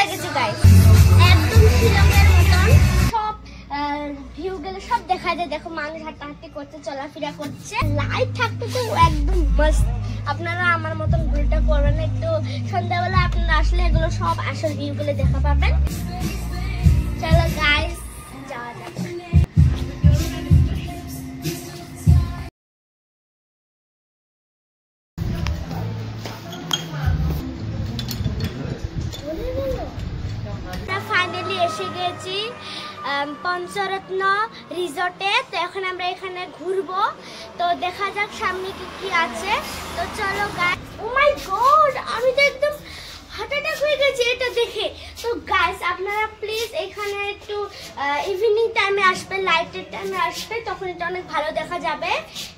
লেগেছে গাইস, একদম শিলংয়ের মতন সব ভিউ গুলো সব দেখা যায়। দেখো মানুষ হাঁটাহাঁটি করছে, চলাফেরা করছে, লাইট থাকতে তো একদম মস্ত। আপনারা আমার মতন ঘুরটা করবেন, একটু সন্ধ্যাবেলা আপনারা আসলে এগুলো সব আসল ভিউ গুলো দেখা পাবেন। চলো গাইস যাওয়া যাক। ফাইনালি এসে গেছি পঞ্চরত্ন রিসর্টে। তো এখন আমরা এখানে ঘুরবো, তো দেখা যাক সামনে কি কি আছে। তো চলো গাইস। ও মাই গড, আমি তো একদম হার্ট অ্যাটাক হয়ে গেছে এটা দেখে। তো গাইস আপনারা প্লিজ এখানে একটু ইভিনিং টাইমে আসবেন, লাইটের টাইমে আসবে, তখন এটা অনেক ভালো দেখা যাবে।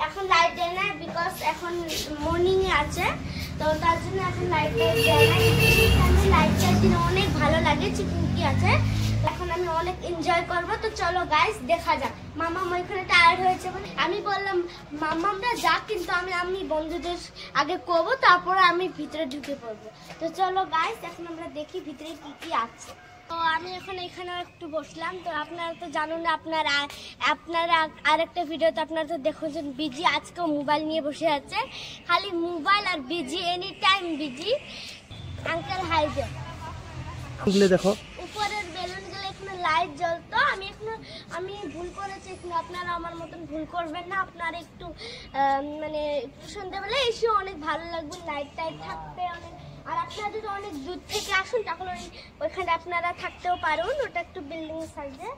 এখন লাইট দেয় না বিকজ এখন মর্নিং এ আছে, তো তার জন্য এখন লাইট দেয় না। ইভিনিং টাইমে লাইটটা দিলে অনেক ভালো লাগে, চিকুমকি আছে। এখন আমি অনেক এনজয় করব। তো চলো গাইস দেখা যাক। মামা ওইখানে টায়ার্ড হয়েছে বলে আমি বললাম মামা আমরা যাক, কিন্তু আমি বন্ধুদের আগে করবো, তারপরে আমি ভিতরে ঢুকে পড়বো। তো চলো গাইস এখন আমরা দেখি ভিতরে কি কি আছে। তো আমি এখন এখানে একটু বসলাম। তো আপনারা তো জানুন না, আপনারা আরেকটা ভিডিওতে আপনারা তো দেখেছেন বিজি আজকেও মোবাইল নিয়ে বসে আছে, খালি মোবাইল আর busy, any time busy. Uncle hi দে, দেখো উপরের বেলুনগুলো এখানে লাইট জ্বলতো। আমি ভুল করেছি, এখানে আপনারা আমার মতন ভুল করবেন না। আপনারা একটু মানে একটু সন্ধ্যাবেলা এসে অনেক ভালো লাগবে, লাইট টাইট থাকবে অনেক। আর আপনারা যদি অনেক দূর থেকে আসুন তাহলে ওইখানে আপনারা থাকতেও পারুন, ওটা একটু বিল্ডিং সাইডে।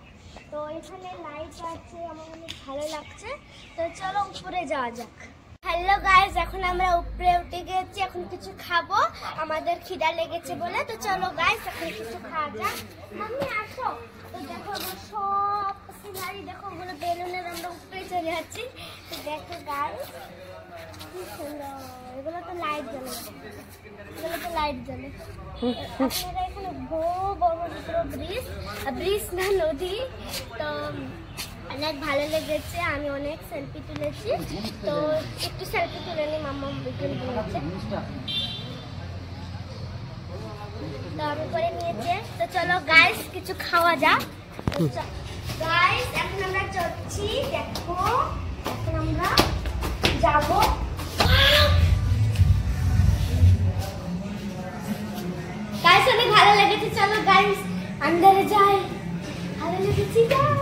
তো এখানে লাইট আছে, আমার অনেক ভালো লাগছে। তো চলো উপরে যাওয়া যাক। হ্যালো গাইস, এখন আমরা উপরে উঠে গেছি, এখন কিছু খাবো, আমাদের খিদা লেগেছে বলে। তো চলো গাইস এখন কিছু খাওয়া যাক। মাম্মি আসো। তো দেখো সব সিনারি দেখো, ওগুলো বেলুনের আমরা উপরে চলে যাচ্ছি। তো দেখো গাইস কি সুন্দর, এগুলো তো লাইট জ্বলে, এগুলো তো লাইট জ্বলে। আপনারা এখানে বড় ব্রিজ না নদী, তো অনেক ভালো লেগেছে। আমি অনেক সেলফি তুলেছি, তো একটু সেলফি তুলে নি, মাম্মা বিকেল বলেছে, তো আমি করে নিয়েছে। তো চলো গাইস কিছু খাওয়া যাক। গাইস এখন আমরা যাচ্ছি, দেখো এখন আমরা যাবো। গাইস অনেক ভালো লেগেছে, চলো গাইস আন্দারে যাই। ভালো লেগেছে গাইস।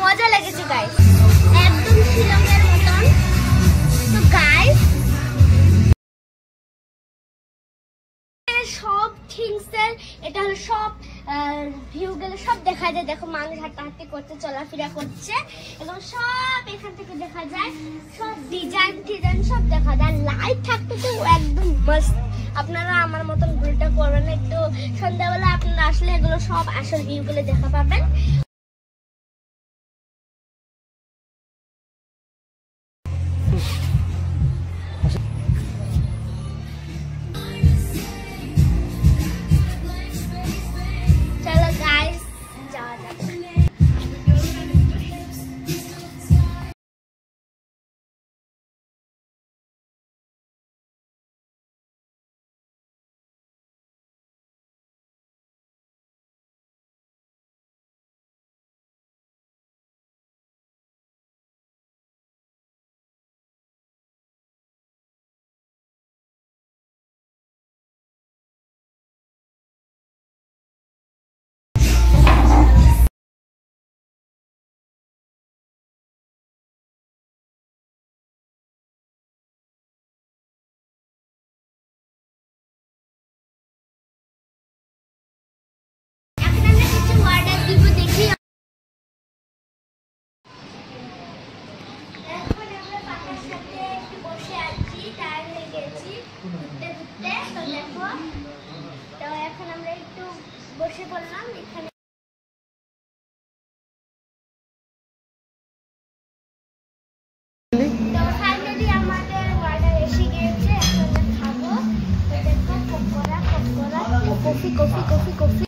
মজা লেগেছে গাইস, একদম শিলংয়ের মতন। তো গাইস সব থিংসের এটা হলো সব ভিউ গুলো সব দেখা যায়। দেখো মানুষ হাঁটাহাঁটি করছে, চলাফেরা করছে, এবং সব এখান থেকে দেখা যায়, সব ডিজাইন সব দেখা যায়। লাইট থাকতে তো একদম মস্ত। আপনারা আমার মতন ঘুরটা করবেন, একটু সন্ধ্যাবেলা আপনারা আসলে এগুলো সব আসল ভিউ গুলো দেখা পাবেন। রিসোর্টে। তো দেখো, তো এখন আমরা একটু বসে পড়লাম এখানে। তো ফাইনালি আমাদের অর্ডার এসে গিয়েছে, এখন আমরা খাবো। তো দেখো পকোড়া, কফি।